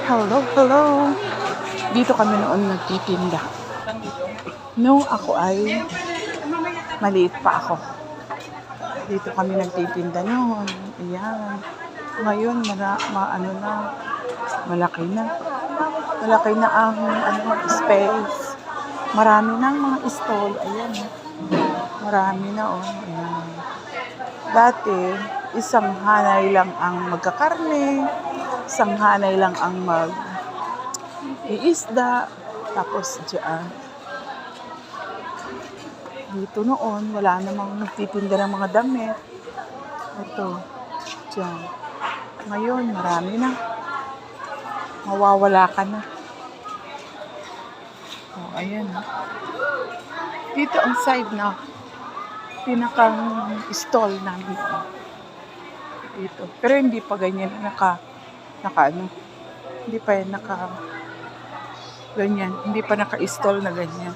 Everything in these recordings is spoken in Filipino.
Hello, hello. Dito kami noon nagtitinda. Nung ako ay maliit pa ako. Dito kami nagtitinda noon. Ayan. Ngayon, malaki na. Malaki na ang space. Marami na ang mga stall. Ayan. Marami na, oh. Ayan. Dati, isang hanay lang ang magkakarne, isang hanay lang ang mag-iisda, tapos diyan. Dito noon, wala namang nagtitinda ng mga damit. Ito, diyan. Ngayon, marami na. Mawawala ka na. Oh, ayan. Dito ang side na pinakang stall namin. Dito. Pero hindi pa ganyan hindi pa yan ganyan. Hindi pa naka-stall na ganyan.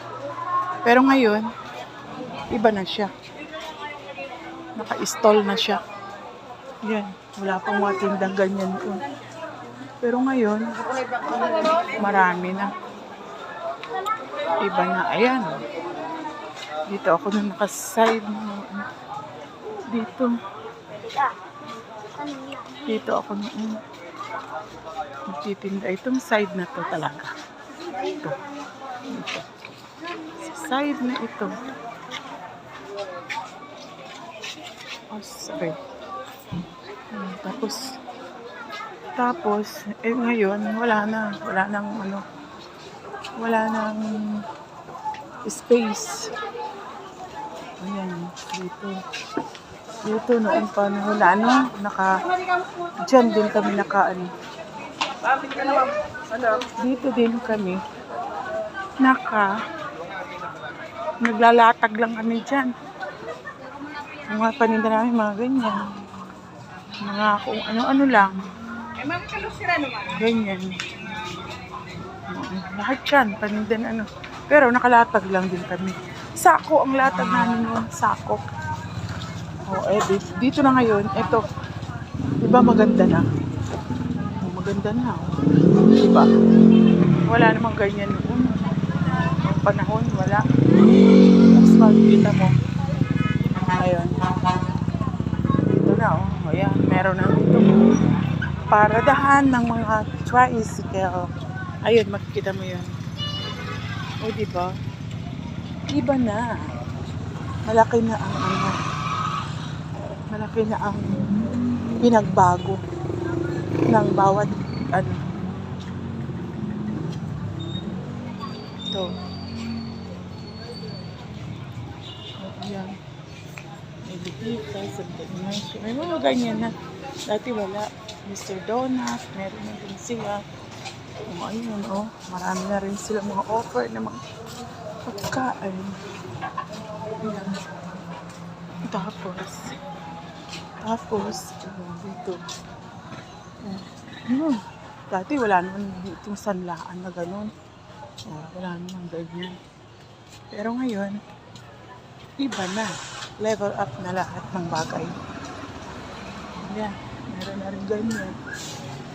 Pero ngayon, iba na siya. Naka-stall na siya. Yan. Wala pang mga tindang ganyan po. Pero ngayon, marami na. Iba na. Ayan. Dito ako na nakaside. Dito ako noon nagtitinda. Itong side na to talaga. Ito. Sa side na ito. Oh, sorry. Tapos, ngayon, wala nang space. Ayan, dito noong panahon dyan din kami dito din kami naglalatag lang kami dyan. Mga paninda namin, mga ganyan. Mga kung ano-ano lang. Ganyan. Lahat yan, paninda Pero nakalatag lang din kami. Sako ang latag namin noon, sako. Oh, dito na ngayon, ito. Diba maganda na? Maganda na. Diba? Wala namang ganyan noon. Ang panahon, wala. Tapos makikita mo. Ayun. Dito na, oh. Ayan, meron na dito. Paradahan ng mga tricycle. Ayun, makikita mo yun. O, diba? Iba na. Malaki na ang pinagbago ng bawat Ito. Ayan. May bibita, may mga ganyan na. Dati wala. Mr. Donut, meron na din sila. Ayun, oh. Marami na rin sila mga offer na mga pagkain. Ayan. Tapos, dito. Dati wala naman itong sanlaan na gano'n. Wala naman ganyan. Pero ngayon, iba na. Level up na lahat ng bagay. Ayan. Meron na rin ganyan.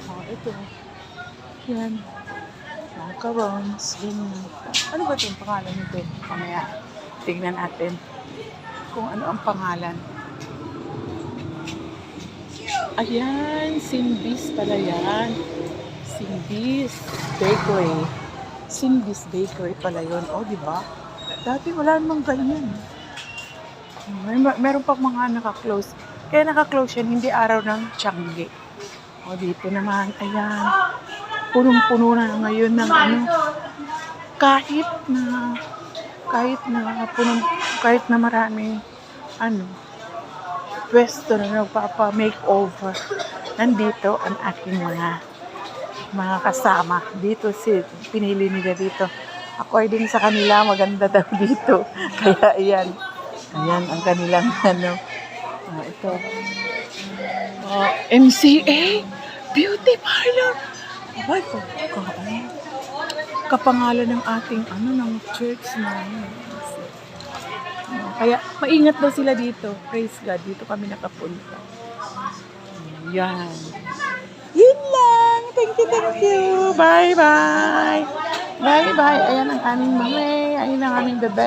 Ito. Yan. Macarons. Ganyan. Ano ba itong pangalan nito? Mamaya, tingnan natin kung ano ang pangalan. Ayan, Cindy's pala yan. Cindy's Bakery. Cindy's Bakery pala yun. O, diba? Dati wala namang ganyan. Meron pa mga naka-close. Kaya naka-close yan, hindi araw ng Tiangge. O, dito naman, ayan. Punong-puno na ngayon ng kahit na maraming pwesto na nagpapa-makeover. Nandito ang aking mga kasama. Dito pinili nila dito. According sa kanila, maganda daw dito. Kaya ayan. Ayan ang kanilang ito. MCA Beauty Parlor. Ay, kapangalan ng ating ng church na. Kaya maingat daw sila dito. Praise God, dito kami nakapunta. Yan. Yun lang. Thank you, thank you. Bye-bye. Bye-bye. Ayan ang aming mami. Ayan ang aming bebe.